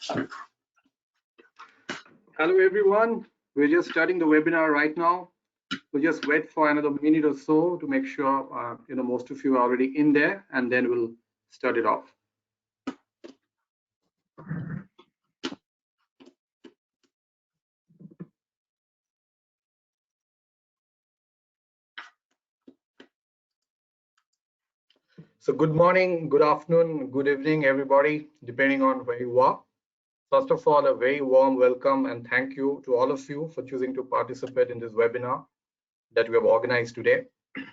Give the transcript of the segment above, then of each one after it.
Hello everyone, we're just starting the webinar right now. We'll just wait for another minute or so to make sure most of you are already in there, and then we'll start it off. So good morning, good afternoon, good evening everybody, depending on where you are. First of all, a very warm welcome and thank you to all of you for choosing to participate in this webinar that we have organized today. So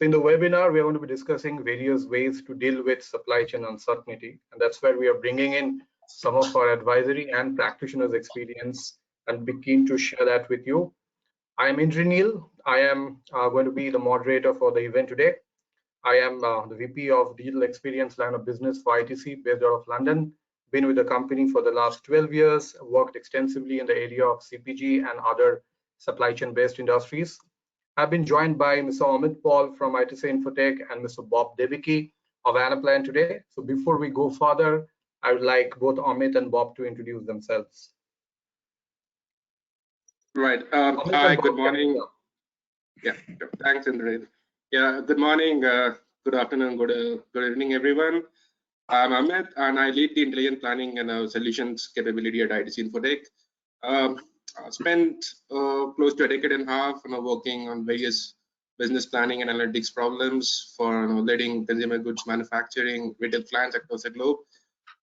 in the webinar, we are going to be discussing various ways to deal with supply chain uncertainty, and that's where we are bringing in some of our advisory and practitioners' experience and be keen to share that with you. I am Indranil. I am going to be the moderator for the event today. I am the VP of Digital Experience Line of Business for ITC, based out of London. Been with the company for the last 12 years, worked extensively in the area of CPG and other supply chain based industries. I've been joined by Mr. Amit Paul from ITC Infotech and Mr. Bob Deviki of Anaplan today. So before we go further, I would like both Amit and Bob to introduce themselves. Right. Hi, good morning. Yeah, thanks, Indranil. Yeah, good morning, good afternoon, good evening, everyone. I'm Amit, and I lead the intelligent planning and solutions capability at ITC Infotech. I spent close to a decade and a half working on various business planning and analytics problems for leading consumer goods manufacturing retail clients across the globe.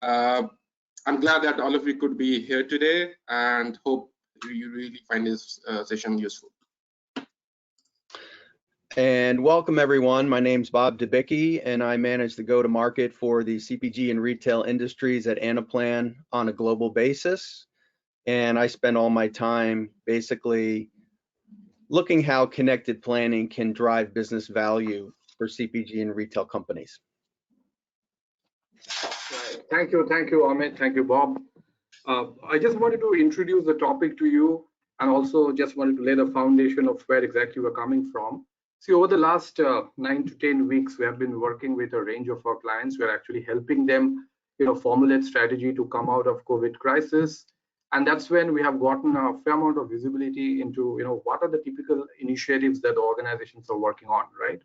I'm glad that all of you could be here today and hope you really find this session useful. And welcome everyone. My name's Bob Deviki and I manage the go-to-market for the CPG and retail industries at Anaplan on a global basis. And I spend all my time basically looking how connected planning can drive business value for CPG and retail companies. Right. Thank you, Amit. Thank you, Bob. I just wanted to introduce the topic to you and also just wanted to lay the foundation of where exactly we're coming from. See, over the last 9 to 10 weeks, we have been working with a range of our clients. We're actually helping them, formulate strategy to come out of COVID crisis. And that's when we have gotten a fair amount of visibility into, what are the typical initiatives that the organizations are working on, right?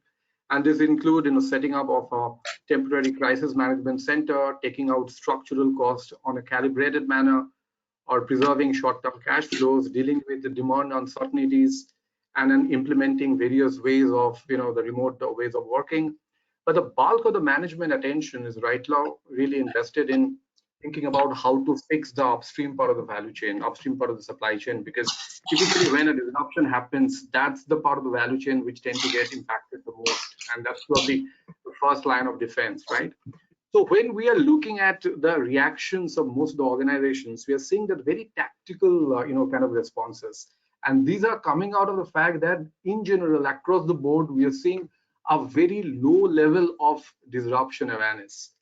And this include, setting up of a temporary crisis management center, taking out structural cost on a calibrated manner, or preserving short-term cash flows, dealing with the demand uncertainties, and then implementing various ways of, the remote ways of working. But the bulk of the management attention is right now really invested in thinking about how to fix the upstream part of the value chain, upstream part of the supply chain, because typically when a disruption happens, that's the part of the value chain which tend to get impacted the most. And that's probably the first line of defense, right? So when we are looking at the reactions of most of the organizations, we are seeing that very tactical, kind of responses. And these are coming out of the fact that in general, across the board, we are seeing a very low level of disruption awareness,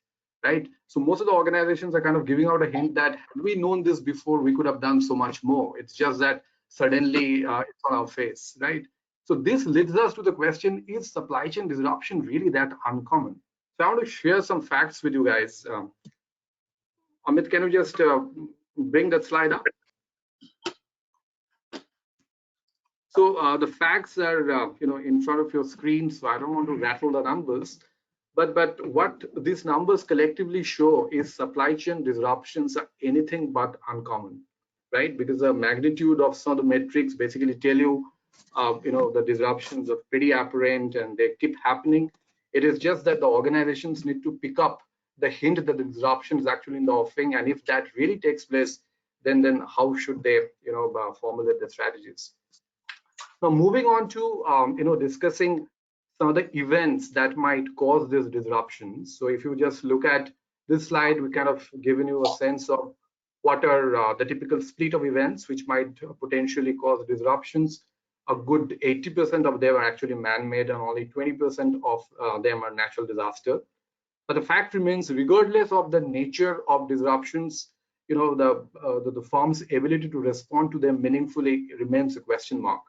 right? So most of the organizations are kind of giving out a hint that had we known this before, we could have done so much more. It's just that suddenly it's on our face, right? So this leads us to the question, is supply chain disruption really that uncommon? So I want to share some facts with you guys. Amit, can you just bring that slide up? So the facts are, in front of your screen, so I don't want to rattle the numbers. But what these numbers collectively show is supply chain disruptions are anything but uncommon, right? Because the magnitude of some of the metrics basically tell you, the disruptions are pretty apparent and they keep happening. It is just that the organizations need to pick up the hint that the disruption is actually in the offing, and if that really takes place, then how should they, formulate the strategies? Now, moving on to, discussing some of the events that might cause these disruptions. So if you just look at this slide, we kind of given you a sense of what are the typical split of events which might potentially cause disruptions. A good 80% of them are actually man-made and only 20% of them are natural disaster. But the fact remains, regardless of the nature of disruptions, the firm's ability to respond to them meaningfully remains a question mark,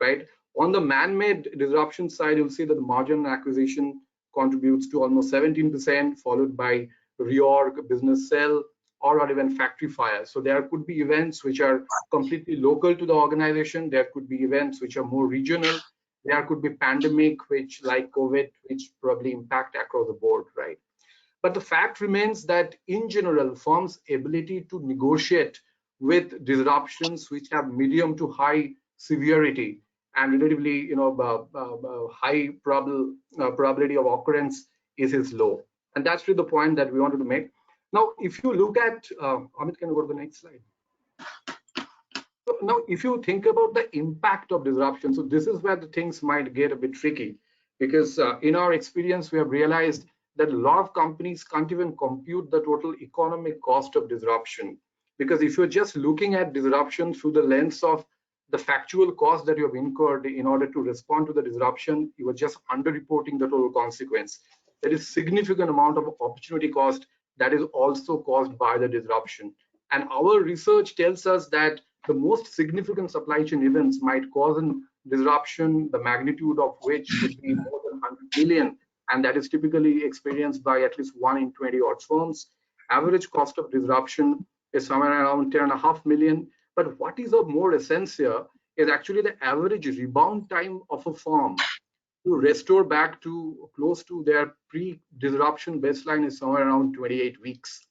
right? On the man-made disruption side, you'll see that the margin acquisition contributes to almost 17%, followed by reorg, business sell, or even factory fires. So there could be events which are completely local to the organization. There could be events which are more regional. There could be pandemic, which like COVID, which probably impact across the board, right? But the fact remains that in general, firms' ability to negotiate with disruptions which have medium to high severity and relatively, high probability of occurrence is low. And that's really the point that we wanted to make. Now, if you look at, Amit, can you go to the next slide? So now, if you think about the impact of disruption, so this is where the things might get a bit tricky, because in our experience, we have realized that a lot of companies can't even compute the total economic cost of disruption. Because if you're just looking at disruption through the lens of the factual cost that you have incurred in order to respond to the disruption, you are just underreporting the total consequence. There is significant amount of opportunity cost that is also caused by the disruption. And our research tells us that the most significant supply chain events might cause a disruption, the magnitude of which would be more than 100 million, and that is typically experienced by at least 1 in 20 odd firms. Average cost of disruption is somewhere around 10.5 million. But what is of more essence here is actually the average rebound time of a firm to restore back to close to their pre-disruption baseline is somewhere around 28 weeks.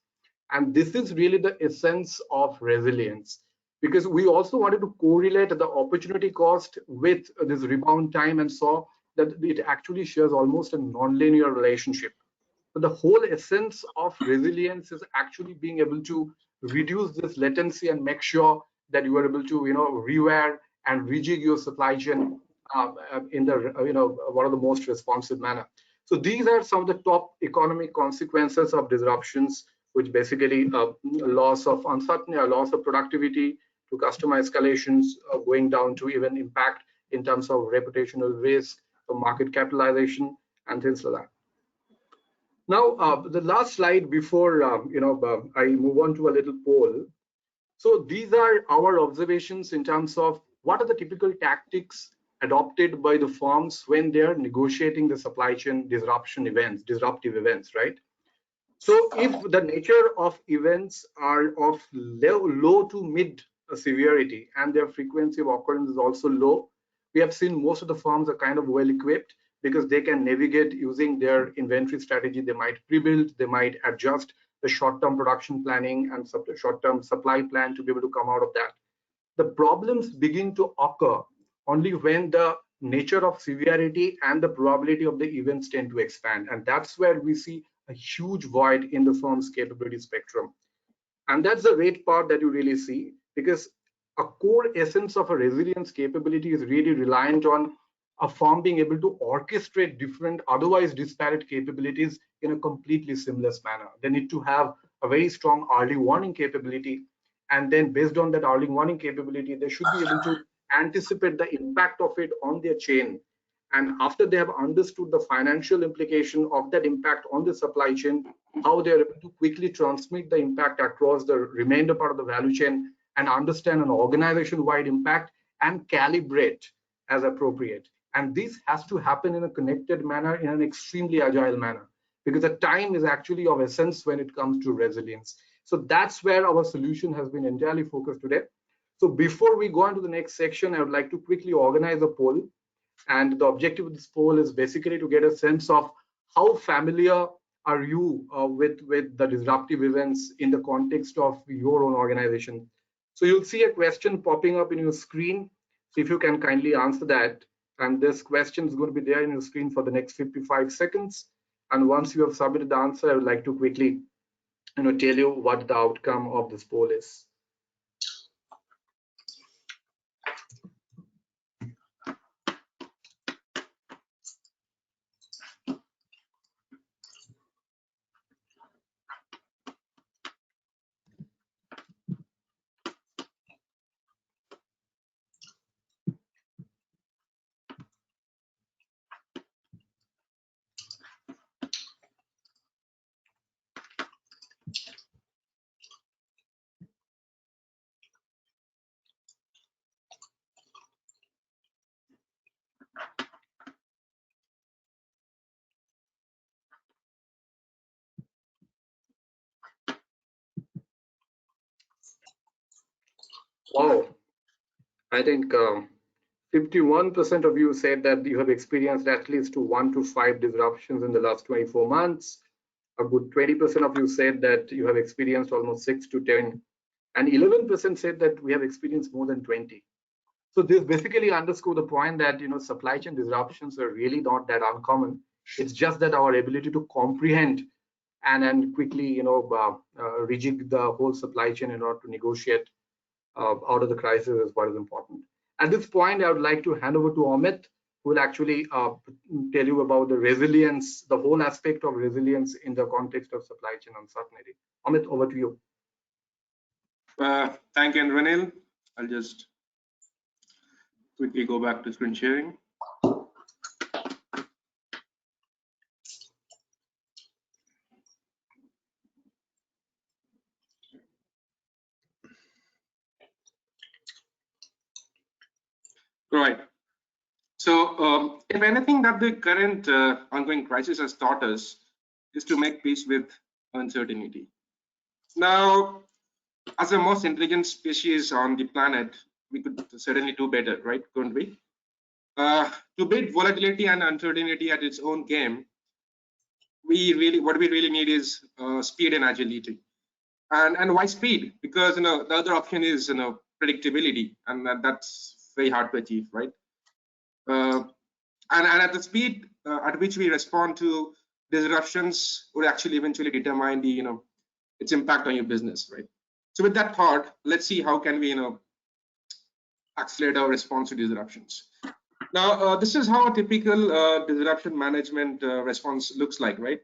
And this is really the essence of resilience, because we also wanted to correlate the opportunity cost with this rebound time and saw that it actually shares almost a non-linear relationship. So the whole essence of resilience is actually being able to reduce this latency and make sure that you are able to, rewire and rejig your supply chain in the, one of the most responsive manner. So these are some of the top economic consequences of disruptions, which basically loss of uncertainty or loss of productivity to customer escalations, going down to even impact in terms of reputational risk, market capitalization, and things like that. Now, the last slide before I move on to a little poll. So these are our observations in terms of what are the typical tactics adopted by the firms when they are negotiating the supply chain disruptive events, right? So if the nature of events are of low to mid severity and their frequency of occurrence is also low, we have seen most of the firms are kind of well equipped because they can navigate using their inventory strategy. They might pre-build, they might adjust the short-term production planning and short-term supply plan to be able to come out of that. The problems begin to occur only when the nature of severity and the probability of the events tend to expand. And that's where we see a huge void in the firm's capability spectrum. And that's the rate part that you really see, because a core essence of a resilience capability is really reliant on a firm being able to orchestrate different, otherwise disparate capabilities in a completely seamless manner. They need to have a very strong early warning capability. And then based on that early warning capability, they should be able to anticipate the impact of it on their chain. And after they have understood the financial implication of that impact on the supply chain, how they're able to quickly transmit the impact across the remainder part of the value chain and understand an organization-wide impact and calibrate as appropriate. And this has to happen in a connected manner, in an extremely agile manner, because the time is actually of essence when it comes to resilience. So that's where our solution has been entirely focused today. So before we go on to the next section, I would like to quickly organize a poll. And the objective of this poll is basically to get a sense of how familiar are you with the disruptive events in the context of your own organization. So you'll see a question popping up in your screen. So if you can kindly answer that. And this question is going to be there in your screen for the next 55 seconds. And once you have submitted the answer, I would like to quickly tell you what the outcome of this poll is. Wow, I think 51% of you said that you have experienced at least 1 to 5 disruptions in the last 24 months. A good 20% of you said that you have experienced almost 6 to 10, and 11% said that we have experienced more than 20. So this basically underscores the point that supply chain disruptions are really not that uncommon. It's just that our ability to comprehend and quickly rejig the whole supply chain in order to negotiate out of the crisis is what is important. At this point, I would like to hand over to Amit, who will actually tell you about the resilience, the whole aspect of resilience in the context of supply chain uncertainty. Amit, over to you. Thank you, Ranil. I'll just quickly go back to screen sharing. Right. So if anything that the current ongoing crisis has taught us is to make peace with uncertainty. Now, as the most intelligent species on the planet, we could certainly do better, right? Couldn't we? To beat volatility and uncertainty at its own game, what we really need is speed and agility. And why speed? Because the other option is predictability, and that's very hard to achieve, right? And at the speed at which we respond to disruptions would actually eventually determine the its impact on your business, right? So with that thought, let's see how can we accelerate our response to disruptions. Now this is how a typical disruption management response looks like, right?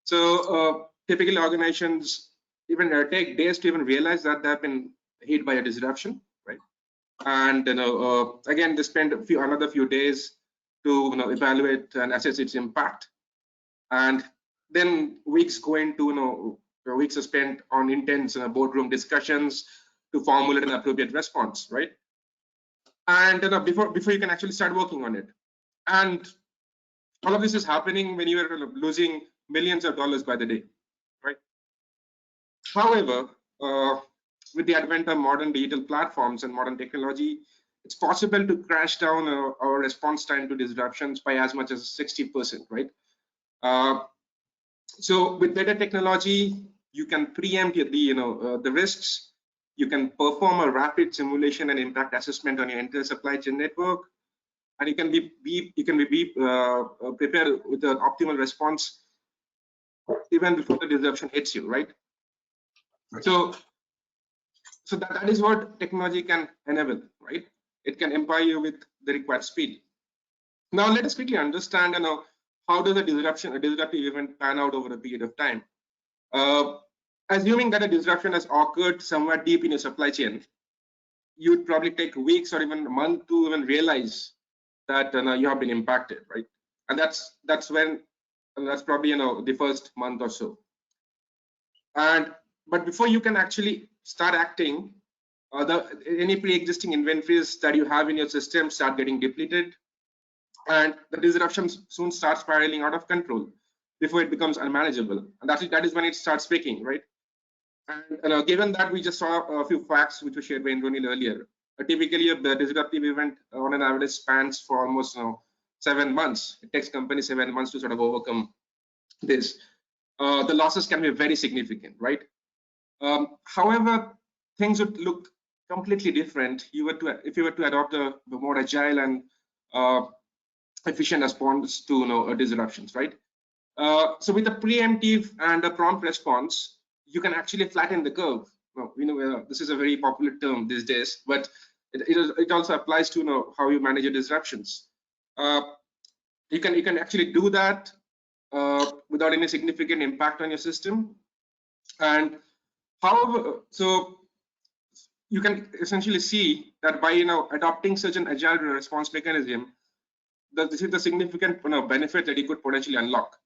So typically organizations even take days to even realize that they have been hit by a disruption, right? And again, they spend another few days to evaluate and assess its impact, and then weeks go into weeks are spent on intense boardroom discussions to formulate an appropriate response, right? And before you can actually start working on it. And all of this is happening when you are losing millions of dollars by the day, right? However, with the advent of modern digital platforms and modern technology, it's possible to crash down our response time to disruptions by as much as 60%, right? So with better technology, you can preempt the risks. You can perform a rapid simulation and impact assessment on your entire supply chain network, and you can be prepared with an optimal response even before the disruption hits you, right? So that is what technology can enable, right? It can empower you with the required speed. Now let us quickly understand how does a disruptive event pan out over a period of time. Assuming that a disruption has occurred somewhere deep in your supply chain, you'd probably take weeks or even a month to even realize that you have been impacted, right? And that's probably the first month or so. But before you can actually start acting, any pre-existing inventories that you have in your system start getting depleted, and the disruptions soon start spiraling out of control before it becomes unmanageable. And that is when it starts speaking, right? And given that we just saw a few facts which were shared by Ronil earlier, typically a disruptive event on an average spans for almost 7 months. It takes companies 7 months to sort of overcome this. The losses can be very significant, right? However, things would look completely different if you were to adopt a more agile and efficient response to disruptions, right? So with a preemptive and a prompt response, you can actually flatten the curve. This is a very popular term these days, but it also applies to how you manage your disruptions. You can actually do that without any significant impact on your system. And however, so you can essentially see that by adopting such an agile response mechanism, this is the significant benefit that you could potentially unlock.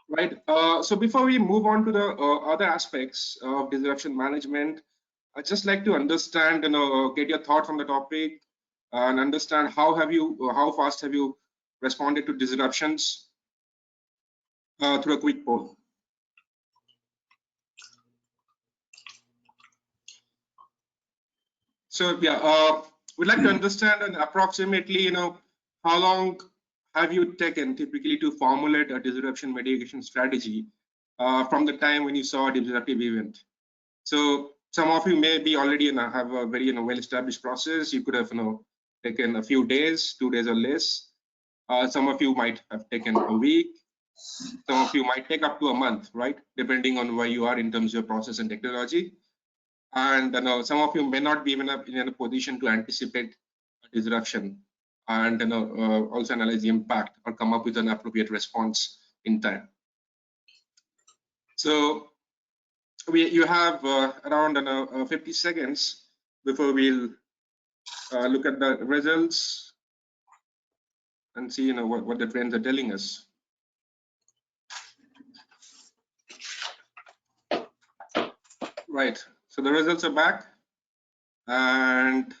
Right. So before we move on to the other aspects of disruption management, I'd just like to understand, get your thoughts on the topic and understand how fast have you responded to disruptions through a quick poll. So yeah, we'd like to understand approximately, how long have you taken typically to formulate a disruption mitigation strategy from the time when you saw a disruptive event? So some of you may be already have a very well-established process. You could have taken a few days, 2 days or less. Some of you might have taken a week. Some of you might take up to a month, right? Depending on where you are in terms of your process and technology. And some of you may not be even in a position to anticipate a disruption and also analyze the impact or come up with an appropriate response in time. So you have around 50 seconds before we'll look at the results and see what the trends are telling us. Right, so the results are back, and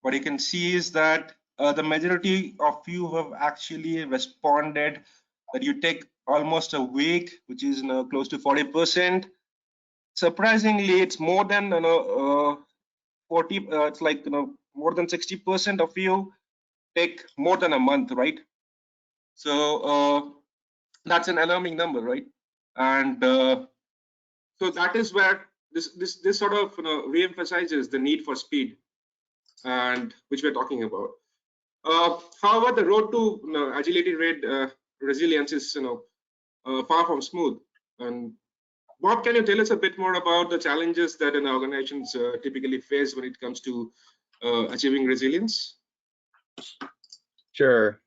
what you can see is that the majority of you have actually responded that you take almost a week, which is close to 40%. Surprisingly, it's more than 40. It's like more than 60% of you take more than a month, right? So that's an alarming number, right? And so that is where this sort of re-emphasizes the need for speed, and which we're talking about. However, the road to agility resilience is far from smooth. And Bob, can you tell us a bit more about the challenges that organizations typically face when it comes to achieving resilience? Sure.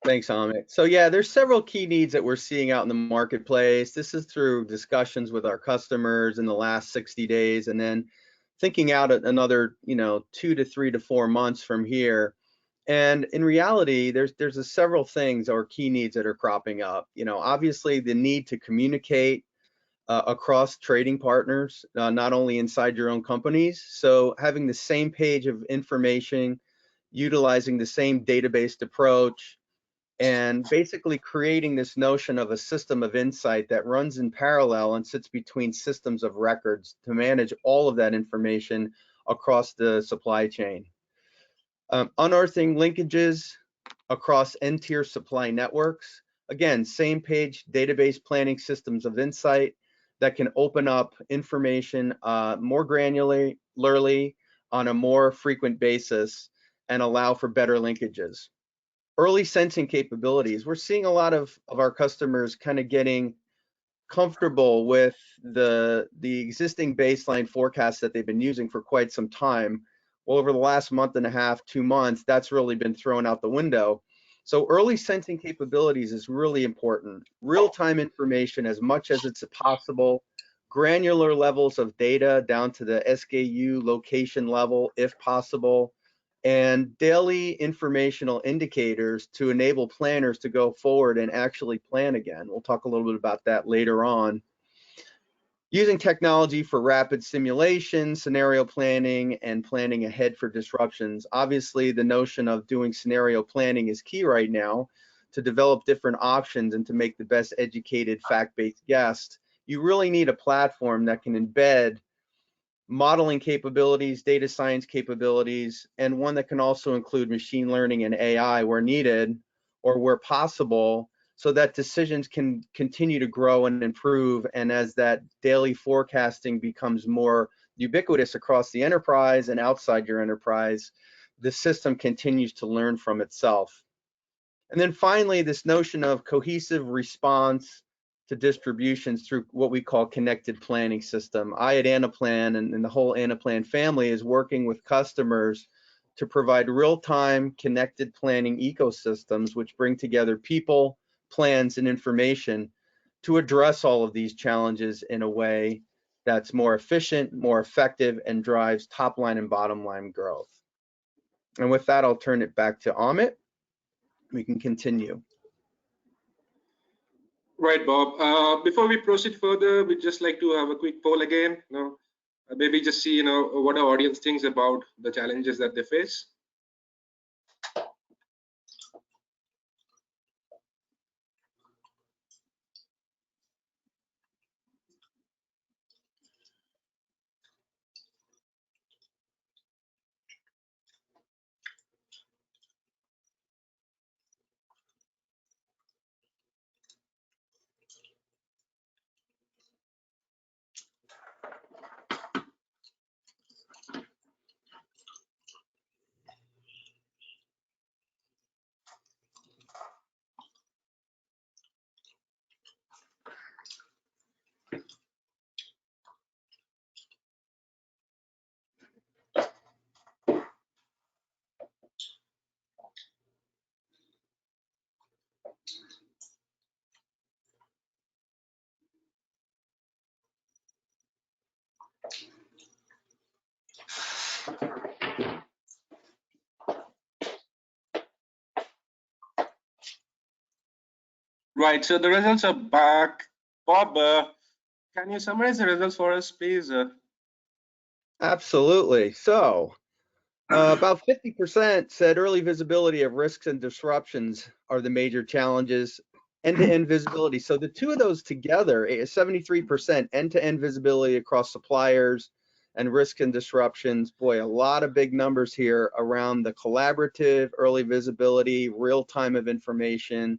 Thanks, Amit. So yeah, there's several key needs that we're seeing out in the marketplace. This is through discussions with our customers in the last 60 days, and then thinking out at another 2 to 3 to 4 months from here. And in reality, there's several things or key needs that are cropping up. Obviously the need to communicate across trading partners, not only inside your own companies. So having the same page of information, utilizing the same database approach, and basically creating this notion of a system of insight that runs in parallel and sits between systems of records to manage all of that information across the supply chain. Unearthing linkages across n-tier supply networks. Again, same page database planning systems of insight that can open up information more granularly on a more frequent basis and allow for better linkages. Early sensing capabilities. We're seeing a lot of our customers kind of getting comfortable with the existing baseline forecasts that they've been using for quite some time. Well, over the last month and a half, 2 months, that's really been thrown out the window. So early sensing capabilities is really important. Real-time information as much as it's possible, granular levels of data down to the SKU location level if possible, and daily informational indicators to enable planners to go forward and actually plan again. We'll talk a little bit about that later on. Using technology for rapid simulation, scenario planning, and planning ahead for disruptions. Obviously, the notion of doing scenario planning is key right now to develop different options and to make the best educated fact-based guess. You really need a platform that can embed modeling capabilities, data science capabilities, and one that can also include machine learning and AI where needed or where possible, so that decisions can continue to grow and improve. And as that daily forecasting becomes more ubiquitous across the enterprise and outside your enterprise, the system continues to learn from itself. And then finally, this notion of cohesive response to distributions through what we call connected planning system. I at Anaplan and the whole Anaplan family is working with customers to provide real-time connected planning ecosystems which bring together people, plans, and information to address all of these challenges in a way that's more efficient, more effective, and drives top line and bottom line growth. And with that, I'll turn it back to Amit. We can continue. Right, Bob. Before we proceed further, we'd just like to have a quick poll again. Maybe just see what our audience thinks about the challenges that they face. Right, so the results are back. Bob, can you summarize the results for us, please? Absolutely. So about 50% said early visibility of risks and disruptions are the major challenges. End-to-end visibility. So the two of those together, 73% end-to-end visibility across suppliers and risk and disruptions. Boy, a lot of big numbers here around the collaborative, early visibility, real time of information,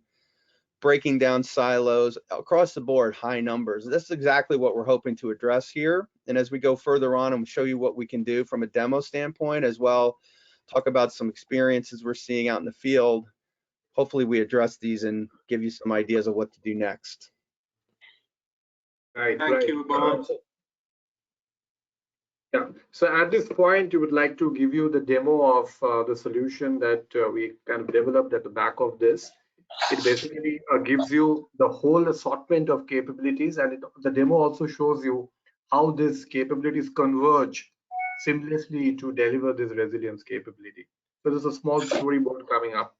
breaking down silos across the board, high numbers. That's exactly what we're hoping to address here. And as we go further on and show you what we can do from a demo standpoint as well, talk about some experiences we're seeing out in the field. Hopefully we address these and give you some ideas of what to do next. Right. Thank you, Bob. Yeah. So at this point, we would like to give you the demo of the solution that we kind of developed at the back of this. It basically gives you the whole assortment of capabilities, and the demo also shows you how these capabilities converge seamlessly to deliver this resilience capability. So there's a small storyboard coming up.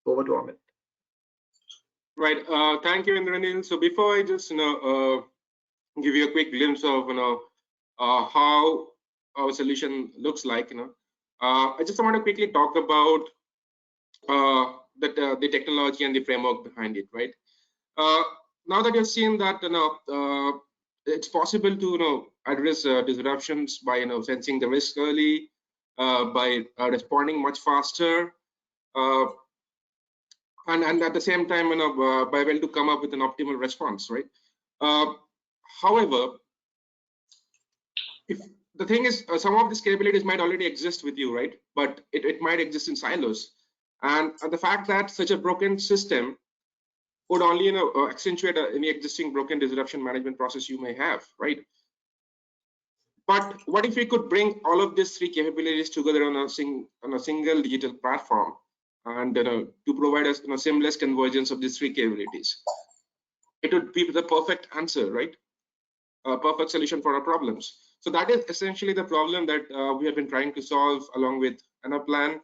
Over to Amit. Right. Thank you, Indranil. So before I just give you a quick glimpse of how our solution looks like, I just want to quickly talk about the technology and the framework behind it. Right. Now that you've seen that it's possible to address disruptions by sensing the risk early, by responding much faster, and at the same time by able to come up with an optimal response, right? However, if the thing is, some of these capabilities might already exist with you, right? But it might exist in silos, and the fact that such a broken system would only accentuate any existing broken disruption management process you may have, right? But what if we could bring all of these three capabilities together on a single digital platform, and to provide us seamless convergence of these three capabilities? It would be the perfect answer, right? A perfect solution for our problems. So that is essentially the problem that we have been trying to solve along with Anaplan.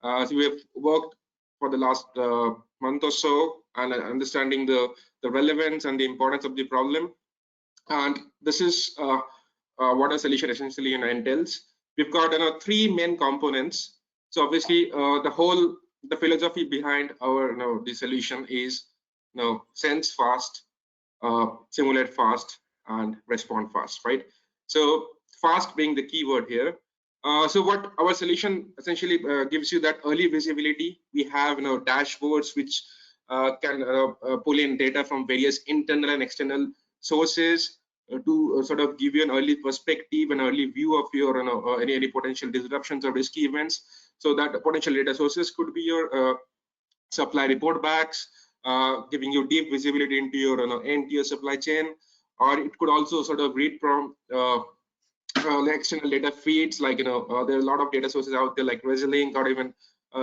So we have worked for the last month or so and understanding the relevance and the importance of the problem. And this is what our solution essentially entails. We've got three main components. So obviously the philosophy behind our the solution is sense fast, simulate fast, and respond fast, right? So fast being the key word here. So what our solution essentially gives you that early visibility. We have dashboards which can pull in data from various internal and external sources to sort of give you an early perspective, an early view of your any potential disruptions or risky events. So that potential data sources could be your supply report backs, giving you deep visibility into your end-to-your supply chain, or it could also sort of read from external data feeds, like there are a lot of data sources out there like Resilink or even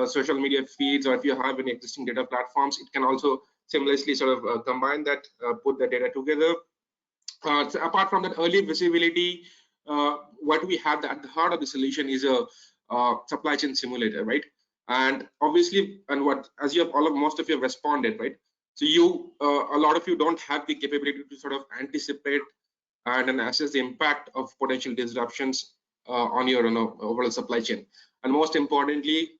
social media feeds, or if you have any existing data platforms, it can also seamlessly sort of combine that, put the data together. So apart from that early visibility, what we have at the heart of the solution is a supply chain simulator, right? And obviously, and what as you have most of you have responded, right? So you a lot of you don't have the capability to sort of anticipate and assess the impact of potential disruptions on your overall supply chain, and most importantly,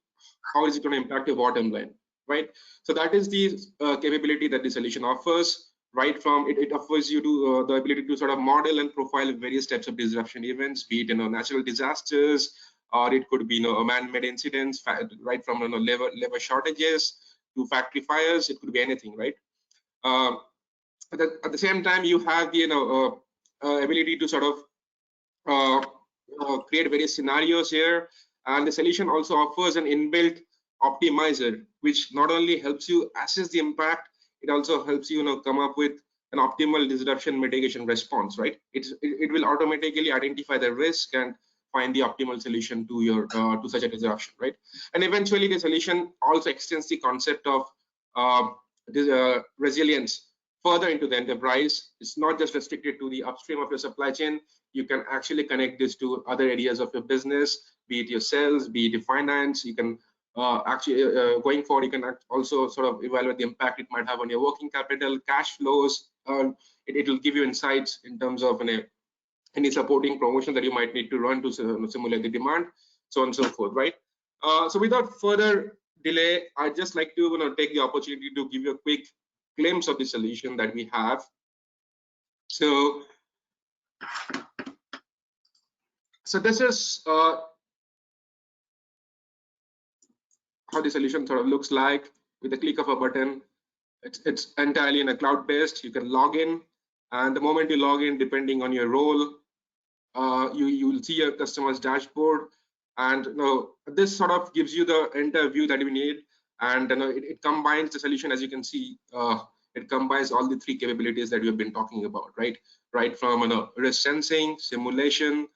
how is it going to impact your bottom line, right? So that is the capability that the solution offers. Right from it offers you to the ability to sort of model and profile various types of disruption events, be it natural disasters, or it could be man-made incidents, right from labor shortages to factory fires. It could be anything, right? At the same time, you have the ability to sort of create various scenarios here, and the solution also offers an inbuilt optimizer, which not only helps you assess the impact, it also helps you come up with an optimal disruption mitigation response, right? It will automatically identify the risk and find the optimal solution to your to such a disruption, right? And eventually the solution also extends the concept of resilience further into the enterprise. It's not just restricted to the upstream of your supply chain. You can actually connect this to other areas of your business, be it your sales, be it your finance. You can going forward, you can also sort of evaluate the impact it might have on your working capital, cash flows. It will give you insights in terms of any supporting promotion that you might need to run to simulate the demand, so on and so forth, right? So without further delay, I'd just like to take the opportunity to give you a quick glimpse of the solution that we have. So this is how the solution sort of looks like. With a click of a button, it's entirely in a cloud-based. You can log in, and the moment you log in, depending on your role, you will see your customer's dashboard, and this sort of gives you the entire view that we need. And it combines the solution, as you can see. It combines all the three capabilities that we have been talking about, right from risk sensing, simulation,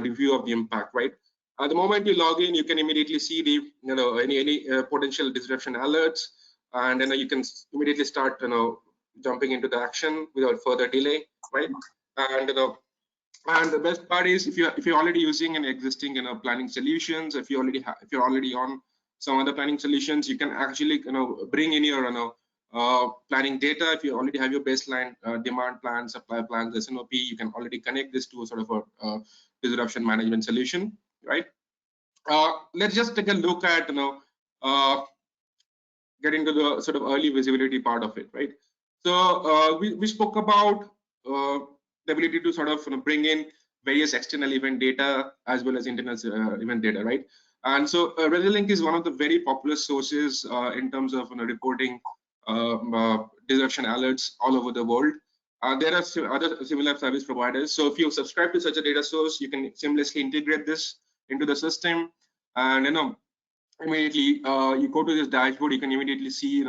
review of the impact, right? At the moment you log in, you can immediately see the any potential disruption alerts, and then you can immediately start jumping into the action without further delay, right? And and the best part is, if you're already using an existing planning solutions, if you're already on some other planning solutions, you can actually bring in your planning data. If you already have your baseline demand plan, supply plans, SNOP, you can already connect this to a sort of a disruption management solution, right? Let's just take a look at get into the sort of early visibility part of it, right? So we spoke about the ability to sort of bring in various external event data as well as internal event data, right? And so ResiliLink is one of the very popular sources in terms of reporting disruption alerts all over the world. There are other similar service providers. So if you subscribe to such a data source, you can seamlessly integrate this into the system, and immediately you go to this dashboard. You can immediately see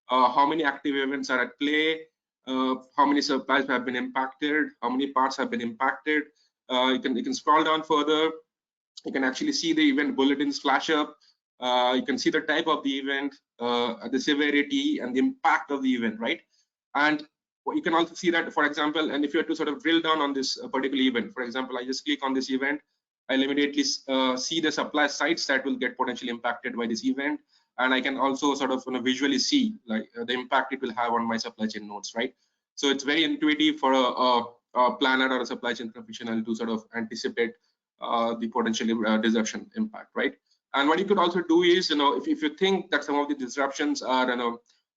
how many active events are at play, how many supplies have been impacted, how many parts have been impacted. You can scroll down further. You can actually see the event bulletins flash up. You can see the type of the event, the severity, and the impact of the event, right? And you can also see that, for example, and if you were to sort of drill down on this particular event, for example, I just click on this event, I'll immediately see the supply sites that will get potentially impacted by this event, and I can also sort of visually see like the impact it will have on my supply chain nodes, right? So it's very intuitive for a planner or a supply chain professional to sort of anticipate the potential disruption impact, right? And what you could also do is, if you think that some of the disruptions are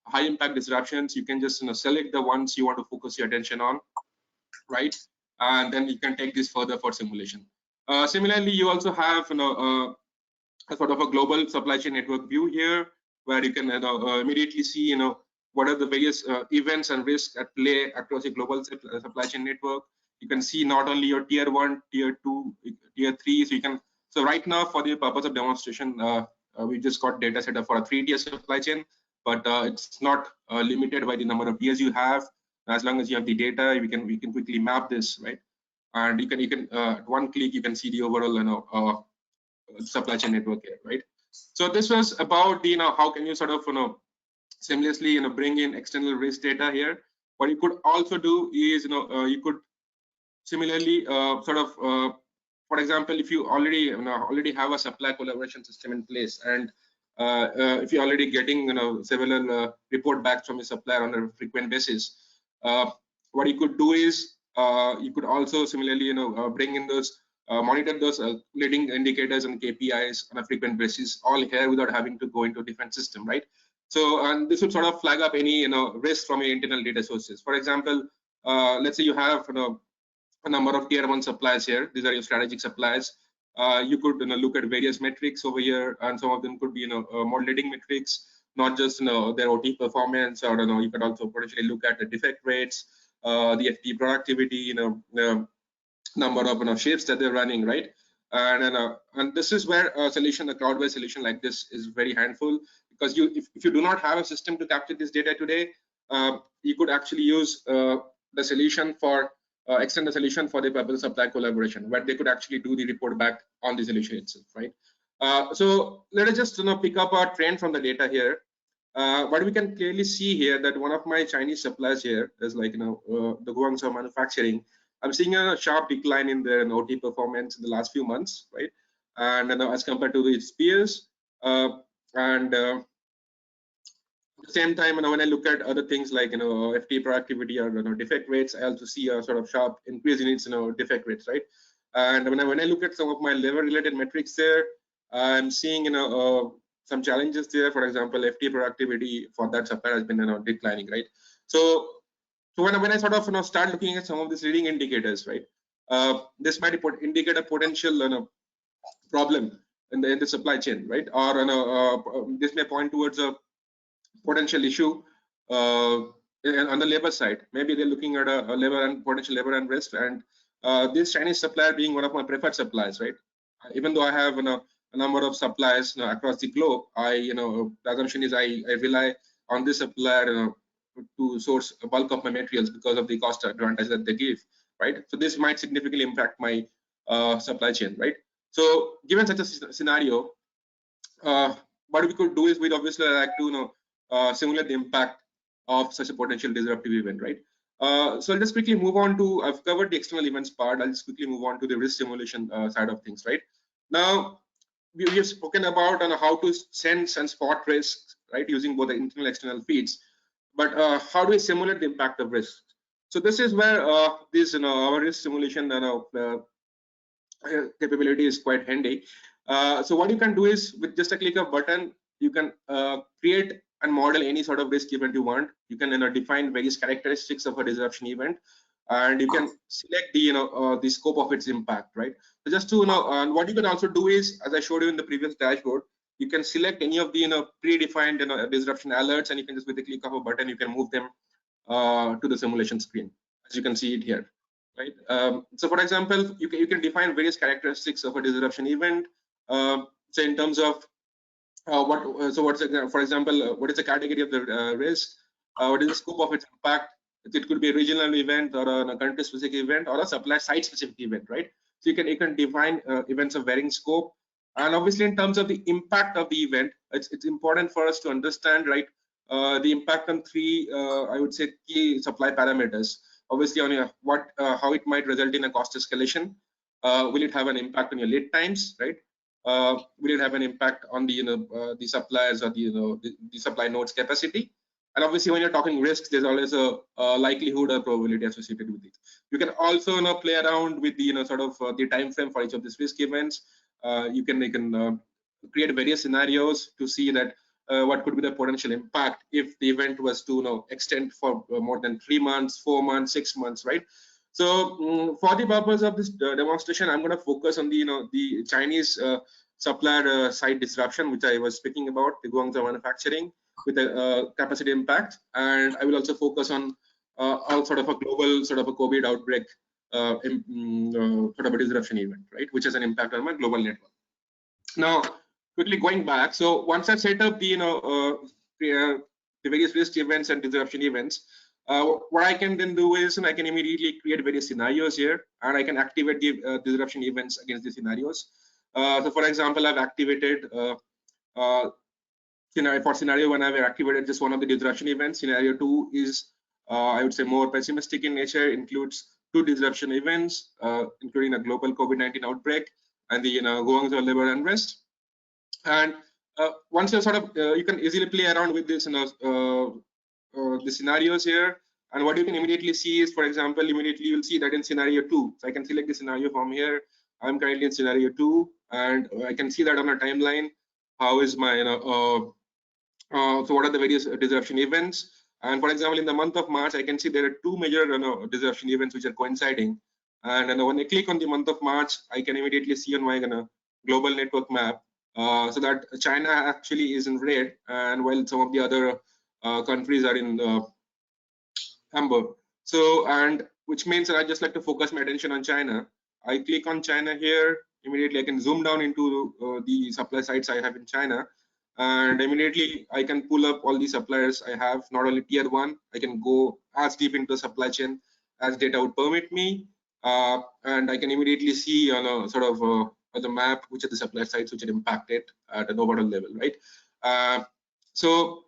high impact disruptions, you can just select the ones you want to focus your attention on, right? And then you can take this further for simulation. Similarly, you also have a sort of a global supply chain network view here, where you can immediately see what are the various events and risks at play across a global supply chain network. You can see not only your tier 1, tier 2, tier 3. So you can, so right now, for the purpose of demonstration, we just got data set up for a 3-tier supply chain, but it's not limited by the number of tiers you have. As long as you have the data, we can quickly map this, right? And you can at one click you can see the overall supply chain network here, right? So this was about the how can you sort of seamlessly bring in external risk data here. What you could also do is you could similarly sort of for example, if you already have a supply collaboration system in place, and if you're already getting several report backs from a supplier on a frequent basis, what you could do is you could also similarly bring in those monitor those leading indicators and KPIs on a frequent basis, all here without having to go into a different system, right? So, and this would sort of flag up any risk from your internal data sources. For example, let's say you have a number of tier 1 suppliers here. These are your strategic suppliers. You could look at various metrics over here, and some of them could be more leading metrics, not just their OT performance, or you could also potentially look at the defect rates, the FT productivity, number of shifts that they're running, right? And this is where a solution, a cloud-based solution like this is very handful, because if you do not have a system to capture this data today, you could actually use the solution for extend the solution for the purpose of supply collaboration, where they could actually do the report back on the solution itself, right? So let us just pick up our trend from the data here. But we can clearly see here that one of my Chinese suppliers here is like, the Guangzhou manufacturing. I'm seeing a sharp decline in their OT performance in the last few months, right? And as compared to its peers, and at the same time, when I look at other things like FT productivity or defect rates, I also see a sort of sharp increase in its defect rates, right? And when I look at some of my labor-related metrics there, I'm seeing some challenges there. For example, FT productivity for that supplier has been declining, right? So when I sort of start looking at some of these leading indicators, right, this might indicate a potential problem in the supply chain, right? Or this may point towards a potential issue on the labor side. Maybe they're looking at a labor and potential labor unrest, and this Chinese supplier being one of my preferred suppliers, right? Even though I have a number of suppliers across the globe, the assumption is I rely on this supplier to source a bulk of my materials because of the cost advantage that they give, right? So this might significantly impact my supply chain, right? So given such a scenario, what we could do is we'd obviously like to simulate the impact of such a potential disruptive event, right? So I'll just quickly move on to, I've covered the external events part. I'll just quickly move on to the risk simulation side of things, right? Now, we have spoken about how to sense and spot risks, right, using both the internal and external feeds. But how do we simulate the impact of risks? So this is where this our risk simulation capability is quite handy. So what you can do is with just a click of button, you can create and model any sort of risk event you want. You can define various characteristics of a disruption event, and you can select the scope of its impact, right? So just to and what you can also do is, as I showed you in the previous dashboard, you can select any of the predefined disruption alerts, and you can just with the click of a button you can move them to the simulation screen, as you can see it here, right? So for example, you can define various characteristics of a disruption event. So in terms of for example, what is the category of the risk? What is the scope of its impact? It could be a regional event or a country-specific event or a supply site-specific event, right? So you can define events of varying scope. And obviously, in terms of the impact of the event, it's important for us to understand, right, the impact on three, I would say, key supply parameters. Obviously, on how it might result in a cost escalation. Will it have an impact on your lead times, right? Will it have an impact on the suppliers or the supply nodes capacity? And obviously, when you're talking risks, there's always a likelihood or probability associated with it. You can also play around with the sort of the time frame for each of these risk events. You can create various scenarios to see that what could be the potential impact if the event was to extend for more than 3 months, 4 months, 6 months, right? So for the purpose of this demonstration, I'm going to focus on the Chinese supplier side disruption, which I was speaking about, the Guangzhou manufacturing with a capacity impact, and I will also focus on sort of a global sort of a COVID outbreak sort of a disruption event, right, which has an impact on my global network. Now, quickly going back, so once I set up the various risk events and disruption events, what I can then do is I can immediately create various scenarios here, and I can activate the disruption events against the scenarios. So, for example, I've activated for scenario 1, I've activated just one of the disruption events. Scenario 2 is, I would say, more pessimistic in nature, includes 2 disruption events, including a global COVID-19 outbreak and the Guangzhou labor unrest. And once you sort of you can easily play around with this the scenarios here, and what you can immediately see is, for example, immediately you'll see that in scenario 2, so I can select the scenario from here. I'm currently in scenario 2, and I can see that on a timeline. How is my so what are the various disruption events? And for example, in the month of March, I can see there are 2 major disruption events which are coinciding. And when I click on the month of March, I can immediately see on my global network map so that China actually is in red, and while some of the other countries are in amber. So, and which means that I just like to focus my attention on China. I click on China here. Immediately, I can zoom down into the supply sites I have in China, and immediately I can pull up all the suppliers I have. Not only tier 1, I can go as deep into the supply chain as data would permit me, and I can immediately see on a sort of the map which are the supply sites which are impacted at an overall level, right? So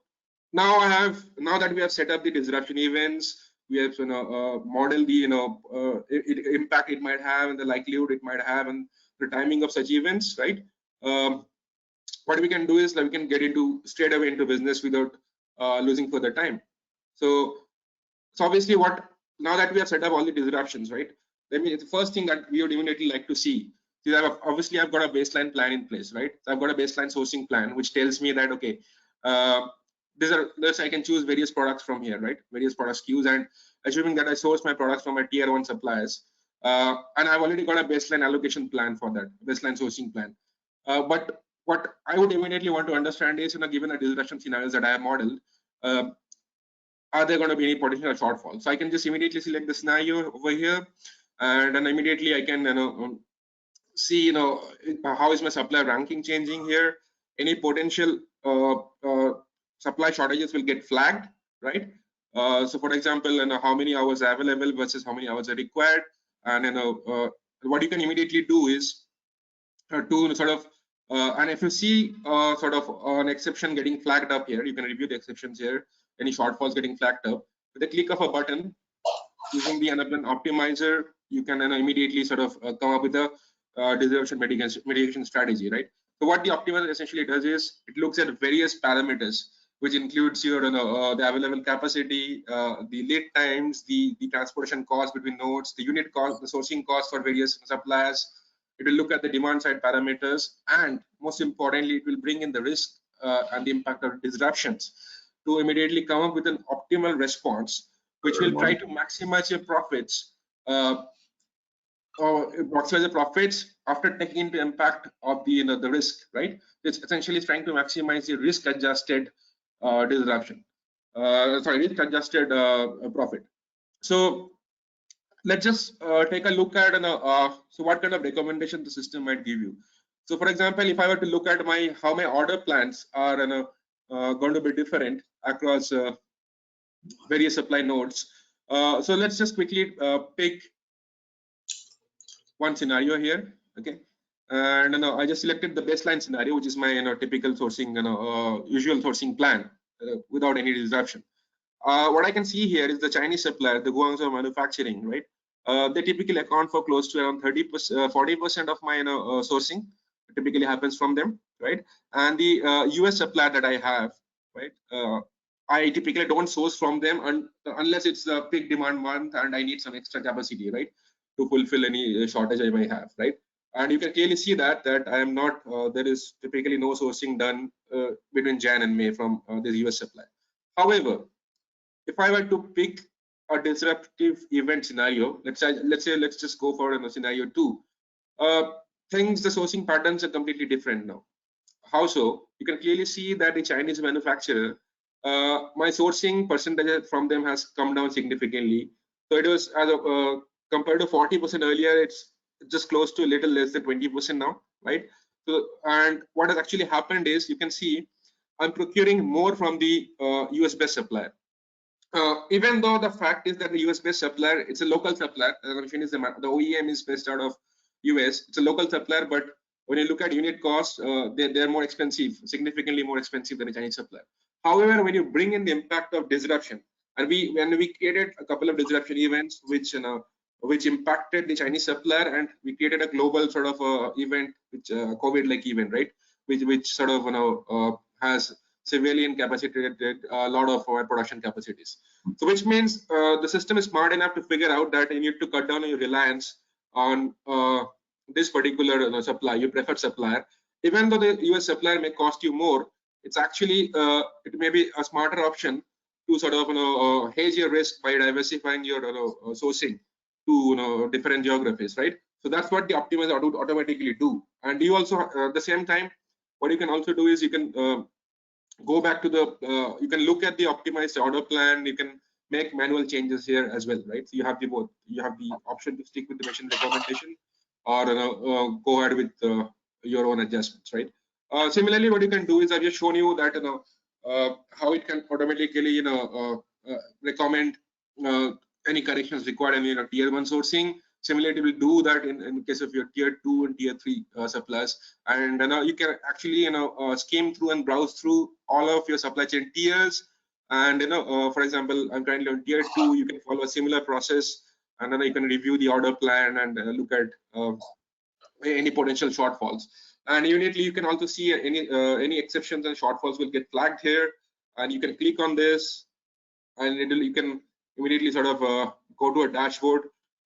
now that we have set up the disruption events, we have modeled the impact it might have and the likelihood it might have and the timing of such events, right? What we can do is we can get into straight away into business without losing further time. So obviously, now that we have set up all the disruptions, right? The first thing that we would immediately like to see is obviously I've got a baseline plan in place, right? So I've got a baseline sourcing plan which tells me that okay, I can choose various products from here, right? Various product SKUs, and assuming that I source my products from my tier 1 suppliers, and I've already got a baseline allocation plan for that, baseline sourcing plan. But what I would immediately want to understand is, given the disruption scenarios that I have modeled, are there going to be any potential shortfall? So I can just immediately select the scenario over here, and then immediately I can see how is my supplier ranking changing here. Any potential supply shortages will get flagged, right? So for example, how many hours are available versus how many hours are required, and what you can immediately do is to sort of and if you see sort of an exception getting flagged up here, you can review the exceptions here. Any shortfalls getting flagged up with the click of a button using the Anaplan optimizer, you can immediately sort of come up with a disruption mitigation strategy, right? So what the optimizer essentially does is it looks at various parameters, which includes your the available capacity, the lead times, the transportation cost between nodes, the unit cost, the sourcing cost for various suppliers. It will look at the demand side parameters, and most importantly, it will bring in the risk and the impact of disruptions to immediately come up with an optimal response, which will try to maximize your profits, or maximize the profits after taking into impact of the the risk, right? It's essentially trying to maximize the risk-adjusted disruption. Risk-adjusted profit. So let's just take a look at so what kind of recommendation the system might give you. So for example, if I were to look at how my order plans are going to be different across various supply nodes. So let's just quickly pick one scenario here, okay? And I just selected the baseline scenario, which is my typical sourcing, usual sourcing plan without any disruption. What I can see here is the Chinese supplier, the Guangzhou manufacturing, right? They typically account for close to around 30%, 40% of my sourcing. It typically happens from them, right? And the US supplier that I have, right? I typically don't source from them unless it's a peak demand month and I need some extra capacity, right, to fulfill any shortage I may have, right? And you can clearly see that I am not. There is typically no sourcing done between Jan and May from the US supplier. However, if I were to pick a disruptive event scenario, let's just go for scenario 2. The sourcing patterns are completely different now. How so? You can clearly see that the Chinese manufacturer, my sourcing percentage from them has come down significantly. So it was compared to 40% earlier, it's just close to a little less than 20% now, right? So, and what has actually happened is, you can see I'm procuring more from the US-based supplier. Even though the fact is that the US-based supplier, it's a local supplier, the OEM is based out of US, it's a local supplier, but when you look at unit costs, they're more expensive, significantly more expensive than a Chinese supplier. However, when you bring in the impact of disruption, and when we created a couple of disruption events which impacted the Chinese supplier, and we created a global sort of event, which COVID-like event, right, which sort of has severely incapacitated a lot of our production capacities. So which means the system is smart enough to figure out that you need to cut down your reliance on this particular supplier, your preferred supplier. Even though the US supplier may cost you more, it's actually it may be a smarter option to sort of hedge your risk by diversifying your sourcing to different geographies, right? So that's what the optimizer automatically do. And you also at the same time, what you can also do is you can go back to the you can look at the optimized order plan. You can make manual changes here as well, right? So you have the both. You have the option to stick with the machine recommendation, or go ahead with your own adjustments, right? Similarly, what you can do is I've just shown you that how it can automatically recommend any corrections required in tier 1 sourcing. Similarly, will do that in case of your tier 2 and tier 3 suppliers, and you can actually skim through and browse through all of your supply chain tiers, And for example, I'm currently on tier 2. You can follow a similar process, and then you can review the order plan and look at any potential shortfalls. And immediately you can also see any exceptions and shortfalls will get flagged here, and you can click on this, and you can immediately sort of go to a dashboard,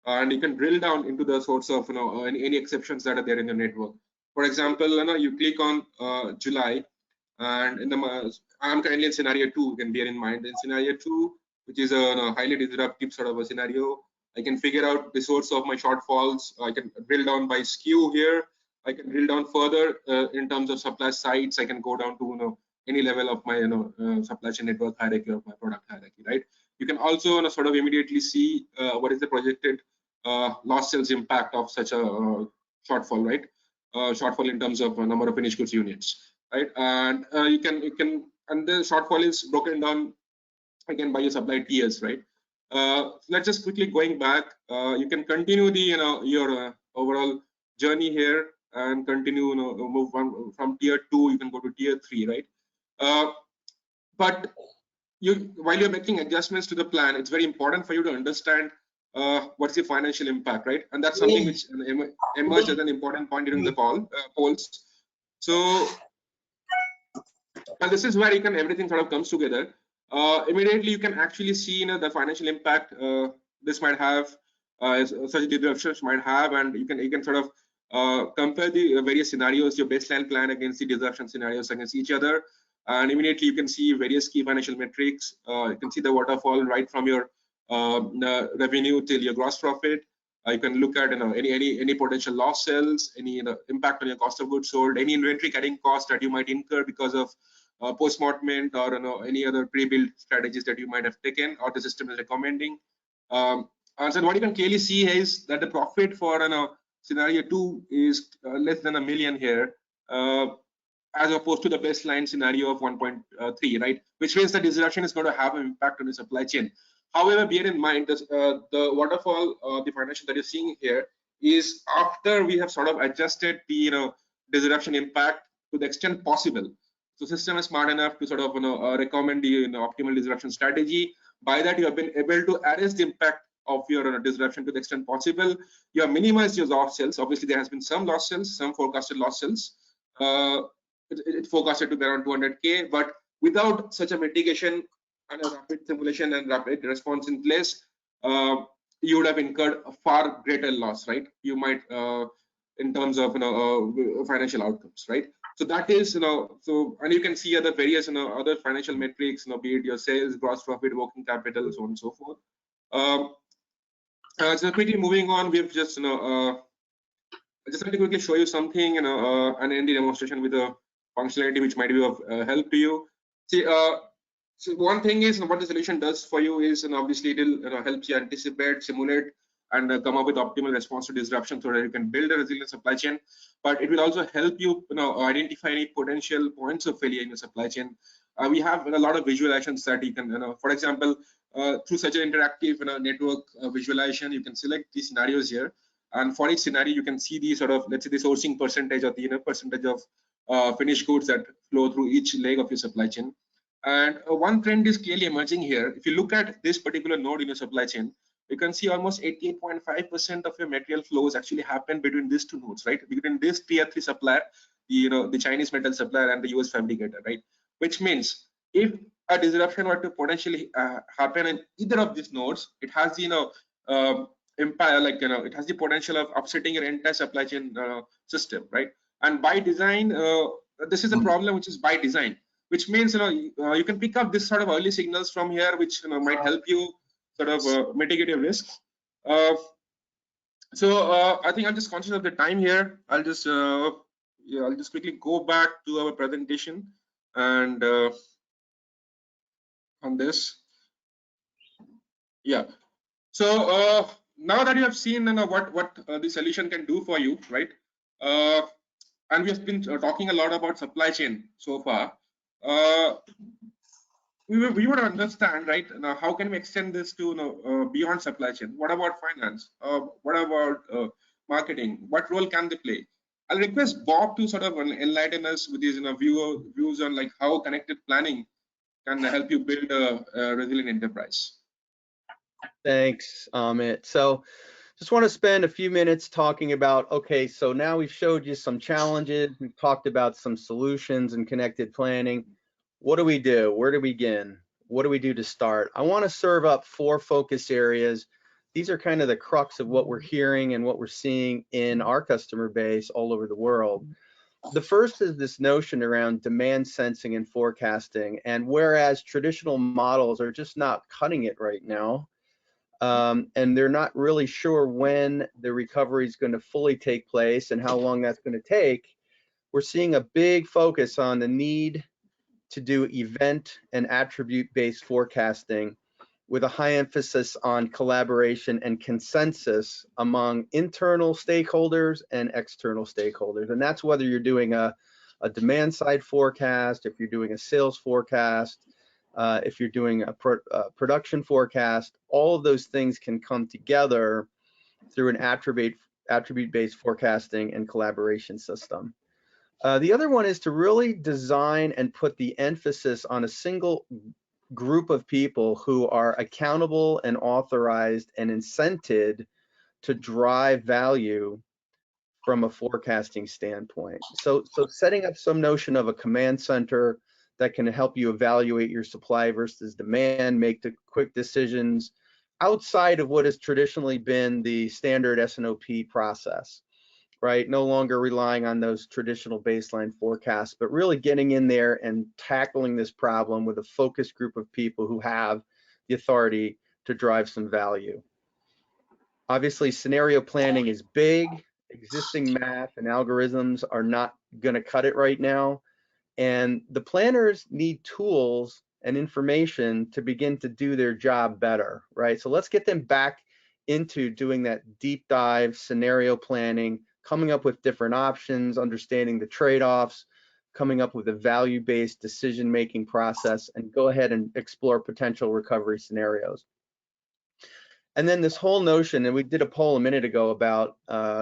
and you can drill down into the source of any exceptions that are there in your network. For example, you click on July, and in the I'm currently in scenario 2. You can bear in mind in scenario 2, which is a highly disruptive sort of a scenario. I can figure out the source of my shortfalls. I can drill down by SKU here. I can drill down further in terms of supply sites. I can go down to any level of my supply chain network hierarchy or my product hierarchy, right? You can also sort of immediately see what is the projected lost sales impact of such a shortfall, right? Shortfall in terms of number of finished goods units, right? And you can and the shortfall is broken down again by your supply tiers, right? Let's just quickly going back. You can continue the your overall journey here and continue move on from tier 2. You can go to tier 3, right? But while you're making adjustments to the plan, it's very important for you to understand what's the financial impact, right? And that's something which emerged as an important point during the polls. So, and this is where everything sort of comes together. Immediately, you can actually see the financial impact this might have, such disruptions might have, and you can sort of compare the various scenarios, your baseline plan against the disruption scenarios against each other, and immediately you can see various key financial metrics. You can see the waterfall right from your revenue till your gross profit. You can look at any potential lost sales, any impact on your cost of goods sold, any inventory carrying cost that you might incur because of post-mortem or any other pre-built strategies that you might have taken or the system is recommending. And so what you can clearly see is that the profit for scenario 2 is less than $1 million here, as opposed to the baseline scenario of 1.3, right? Which means the disruption is going to have an impact on the supply chain. However, bear in mind the waterfall, the financial that you're seeing here is after we have sort of adjusted the disruption impact to the extent possible. So system is smart enough to sort of recommend the optimal disruption strategy. By that, you have been able to arrest the impact of your disruption to the extent possible. You have minimized your lost sales. Obviously, there has been some lost sales, some forecasted lost sales. It forecasted to be around 200K, but without such a mitigation and a rapid simulation and rapid response in place, you would have incurred a far greater loss, right? You might, in terms of financial outcomes, right? So that is, so, and you can see other various, other financial metrics, be it your sales, gross profit, working capital, so on and so forth. So quickly moving on, we've just, I just want to quickly show you something, an ND demonstration with a functionality which might be of help to you. See, so one thing is what the solution does for you is, obviously it will helps you anticipate, simulate, and come up with optimal response to disruption so that you can build a resilient supply chain. But it will also help you, identify any potential points of failure in your supply chain. We have a lot of visualizations that you can, for example, through such an interactive network visualization, you can select these scenarios here, and for each scenario, you can see the sort of, let's say, the sourcing percentage or the percentage of finished goods that flow through each leg of your supply chain. And one trend is clearly emerging here. If you look at this particular node in your supply chain, you can see almost 88.5% of your material flows actually happen between these two nodes, right? Between this tier 3 supplier, the Chinese metal supplier, and the US fabricator, right? Which means if a disruption were to potentially happen in either of these nodes, it has the impact, like it has the potential of upsetting your entire supply chain system, right? And by design, this is a problem which is by design, which means you can pick up this sort of early signals from here, which might help you sort of mitigate your risks. So I think I'm just conscious of the time here. I'll just I'll just quickly go back to our presentation and on this. Yeah. So now that you have seen what the solution can do for you, right? And we have been talking a lot about supply chain so far. We would understand, right? Now, how can we extend this to beyond supply chain? What about finance? What about marketing? What role can they play? I'll request Bob to sort of enlighten us with his views on like how connected planning can help you build a resilient enterprise. Thanks, Amit. So just want to spend a few minutes talking about, okay, so now we've showed you some challenges, we've talked about some solutions and connected planning. What do we do? Where do we begin? What do we do to start? I want to serve up 4 focus areas. These are kind of the crux of what we're hearing and what we're seeing in our customer base all over the world. The first is this notion around demand sensing and forecasting. And whereas traditional models are just not cutting it right now, and they're not really sure when the recovery is going to fully take place and how long that's going to take, we're seeing a big focus on the need to do event and attribute-based forecasting with a high emphasis on collaboration and consensus among internal stakeholders and external stakeholders. And that's whether you're doing a demand side forecast, if you're doing a sales forecast, if you're doing a production forecast, all of those things can come together through an attribute-based forecasting and collaboration system. The other one is to really design and put the emphasis on a single group of people who are accountable and authorized and incented to drive value from a forecasting standpoint. So setting up some notion of a command center that can help you evaluate your supply versus demand, make the quick decisions outside of what has traditionally been the standard S&OP process, right? No longer relying on those traditional baseline forecasts, but really getting in there and tackling this problem with a focused group of people who have the authority to drive some value. Obviously, scenario planning is big. Existing math and algorithms are not going to cut it right now. And the planners need tools and information to begin to do their job better, right? So let's get them back into doing that deep dive scenario planning, coming up with different options, understanding the trade-offs, coming up with a value-based decision-making process, and go ahead and explore potential recovery scenarios. And then this whole notion, and we did a poll a minute ago about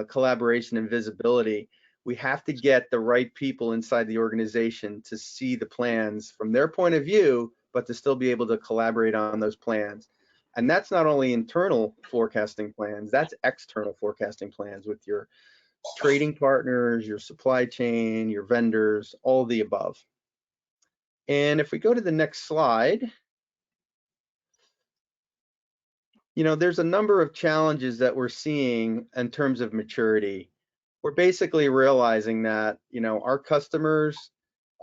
collaboration and visibility. We have to get the right people inside the organization to see the plans from their point of view, but to still be able to collaborate on those plans. And that's not only internal forecasting plans, that's external forecasting plans with your trading partners, your supply chain, your vendors, all of the above. And if we go to the next slide, you know, there's a number of challenges that we're seeing in terms of maturity. We're basically realizing that, you know, our customers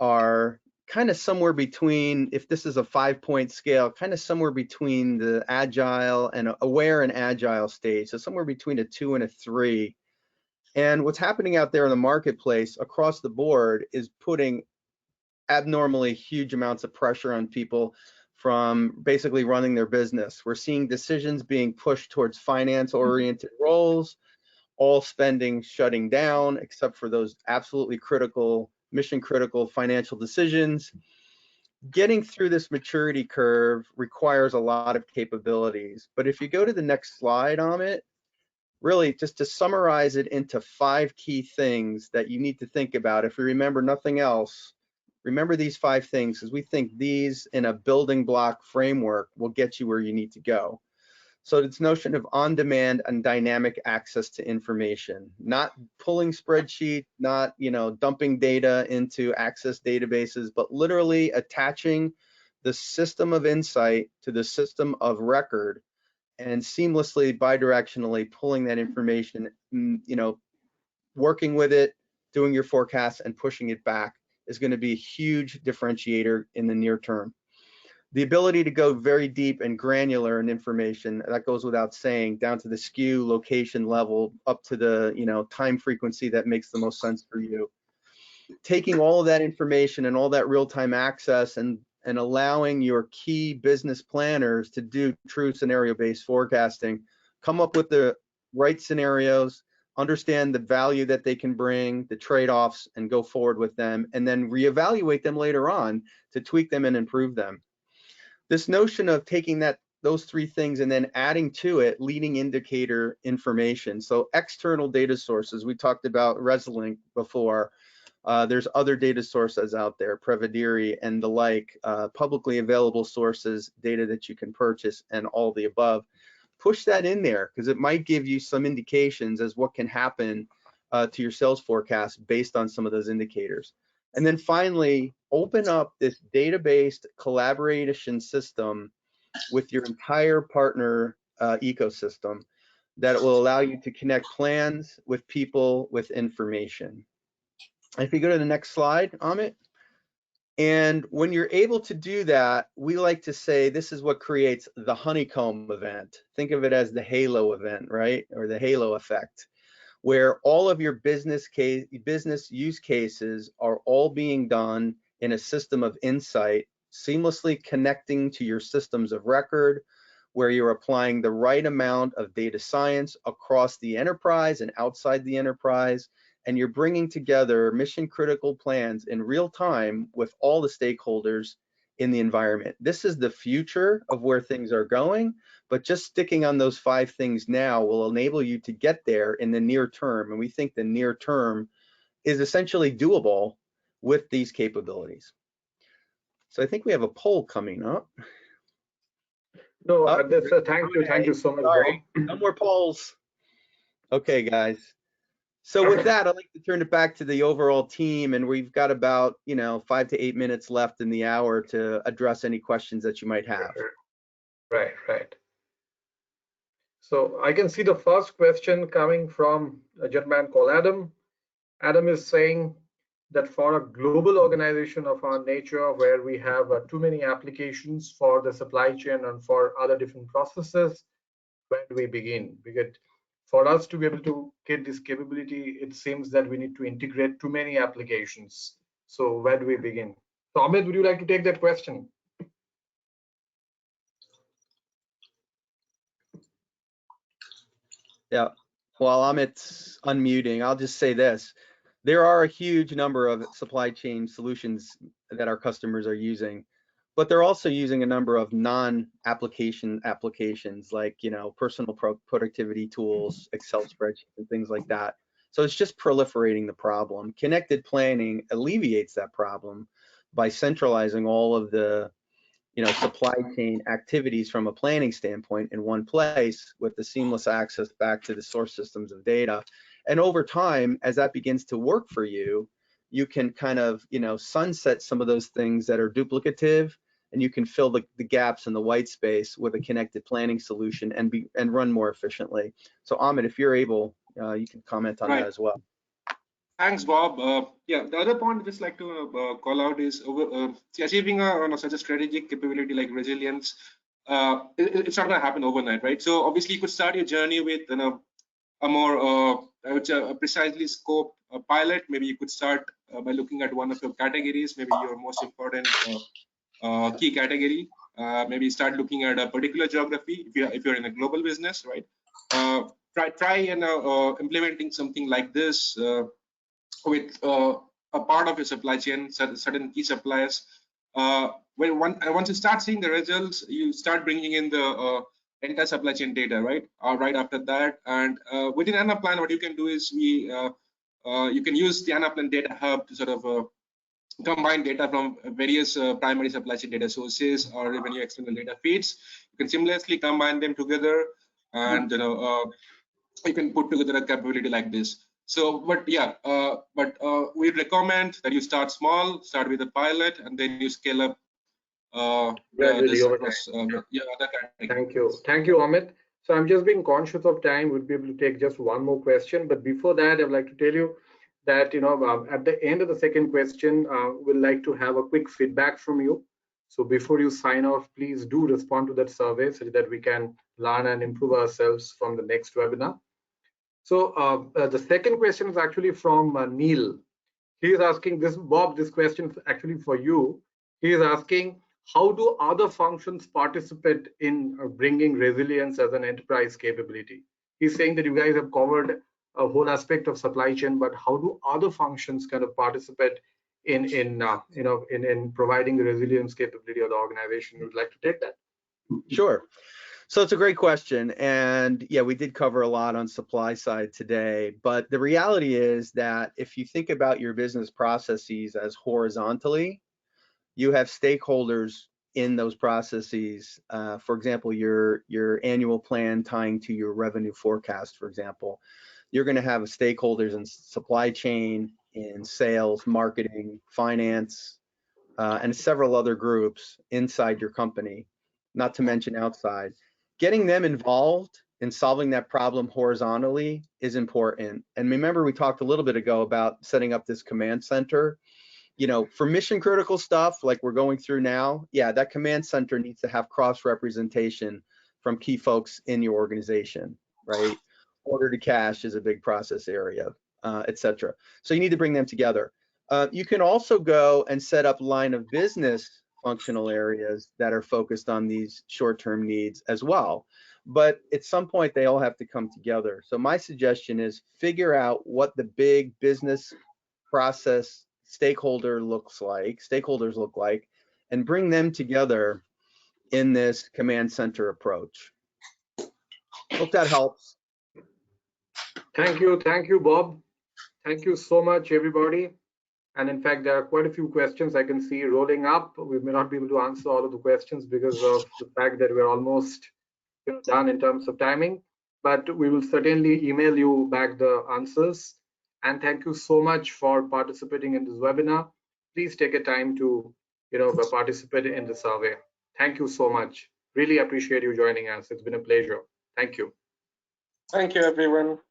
are kind of somewhere between, if this is a 5-point scale, kind of somewhere between the agile and aware and agile stage. So somewhere between a 2 and a 3. And what's happening out there in the marketplace across the board is putting abnormally huge amounts of pressure on people from basically running their business. We're seeing decisions being pushed towards finance-oriented roles, all spending shutting down, except for those absolutely critical, mission-critical financial decisions. Getting through this maturity curve requires a lot of capabilities. But if you go to the next slide, Amit, really just to summarize it into 5 key things that you need to think about. If you remember nothing else, remember these 5 things, because we think these in a building block framework will get you where you need to go. So this notion of on-demand and dynamic access to information, not pulling spreadsheets, not, you know, dumping data into access databases, but literally attaching the system of insight to the system of record and seamlessly bidirectionally pulling that information, you know, working with it, doing your forecasts and pushing it back is going to be a huge differentiator in the near term. The ability to go very deep and granular in information, that goes without saying, down to the SKU, location level, up to the, you know, time frequency that makes the most sense for you. Taking all of that information and all that real-time access and allowing your key business planners to do true scenario-based forecasting, come up with the right scenarios, understand the value that they can bring, the trade-offs, and go forward with them, and then reevaluate them later on to tweak them and improve them. This notion of taking those 3 things and then adding to it leading indicator information. So external data sources, we talked about Resilink before. There's other data sources out there, Prevediri and the like, publicly available sources, data that you can purchase, and all the above. Push that in there because it might give you some indications as what can happen to your sales forecast based on some of those indicators. And then finally, open up this data-based collaboration system with your entire partner ecosystem that will allow you to connect plans with people with information. If you go to the next slide, Amit. And when you're able to do that, we like to say this is what creates the honeycomb event. Think of it as the halo event, right? Or the halo effect, where all of your business use cases are all being done in a system of insight, seamlessly connecting to your systems of record, where you're applying the right amount of data science across the enterprise and outside the enterprise, and you're bringing together mission critical plans in real time with all the stakeholders in the environment. This is the future of where things are going, but just sticking on those 5 things now will enable you to get there in the near term. And we think the near term is essentially doable with these capabilities. So I think we have a poll coming up. No, thank you so much, sorry, Bob. no more polls. Okay, guys. So with that, I'd like to turn it back to the overall team, and we've got about 5 to 8 minutes left in the hour to address any questions that you might have. Right. So I can see the first question coming from a gentleman called Adam. Adam is saying that for a global organization of our nature, where we have too many applications for the supply chain and for other different processes, where do we begin? Because for us to be able to get this capability, it seems that we need to integrate too many applications. So where do we begin? So Amit, would you like to take that question? Yeah, while Amit's unmuting, I'll just say this. There are a huge number of supply chain solutions that our customers are using, but they're also using a number of non-application applications like, personal productivity tools, Excel spreadsheets, and things like that. So it's just proliferating the problem. Connected planning alleviates that problem by centralizing all of the supply chain activities from a planning standpoint in one place with the seamless access back to the source systems of data. And over time, as that begins to work for you, you can kind of, sunset some of those things that are duplicative, and you can fill the gaps in the white space with a connected planning solution and run more efficiently. So Amit, if you're able, you can comment on that as well. Thanks, Bob. Yeah, the other point I just like to call out is achieving such a strategic capability like resilience. It's not going to happen overnight, right? So obviously, you could start your journey with a more a precisely scoped pilot. Maybe you could start by looking at one of your categories, maybe your most important key category. Maybe start looking at a particular geography if you're in a global business, right? Try implementing something like this with a part of your supply chain, certain key suppliers. Once you start seeing the results, you start bringing in the entire supply chain data, right? Right after that, and within Anaplan, what you can do is you can use the Anaplan data hub to sort of combine data from various primary supply chain data sources or even your external data feeds. You can seamlessly combine them together, and you can put together a capability like this. So, but yeah, we recommend that you start small, start with a pilot, and then you scale up gradually over across, time. other categories. Thank you, Amit. So I'm just being conscious of time. We'll be able to take just one more question, but before that, I'd like to tell you that at the end of the second question, we'd like to have a quick feedback from you. So before you sign off, please do respond to that survey so that we can learn and improve ourselves from the next webinar. So the second question is actually from Neil. He is asking this, Bob, this question is actually for you. He is asking, how do other functions participate in bringing resilience as an enterprise capability? He's saying that you guys have covered a whole aspect of supply chain, but how do other functions kind of participate in providing the resilience capability of the organization? Would like to take that? Sure. So it's a great question. And yeah, we did cover a lot on supply side today, but the reality is that if you think about your business processes as horizontally, you have stakeholders in those processes. For example, your annual plan tying to your revenue forecast, for example, you're going to have stakeholders in supply chain, in sales, marketing, finance, and several other groups inside your company, not to mention outside. Getting them involved in solving that problem horizontally is important. And remember, we talked a little bit ago about setting up this command center. You know, for mission critical stuff like we're going through now, yeah, that command center needs to have cross representation from key folks in your organization, right? Order to cash is a big process area, et cetera. So you need to bring them together. You can also go and set up line of business functional areas that are focused on these short-term needs as well. But at some point, they all have to come together. So my suggestion is figure out what the big business process stakeholders look like, and bring them together in this command center approach. Hope that helps. Thank you, Bob. Thank you so much, everybody. And in fact, there are quite a few questions I can see rolling up. We may not be able to answer all of the questions because of the fact that we're almost done in terms of timing, but we will certainly email you back the answers. And thank you so much for participating in this webinar. Please take a time to participate in the survey. Thank you so much. Really appreciate you joining us. It's been a pleasure. Thank you. Thank you, everyone.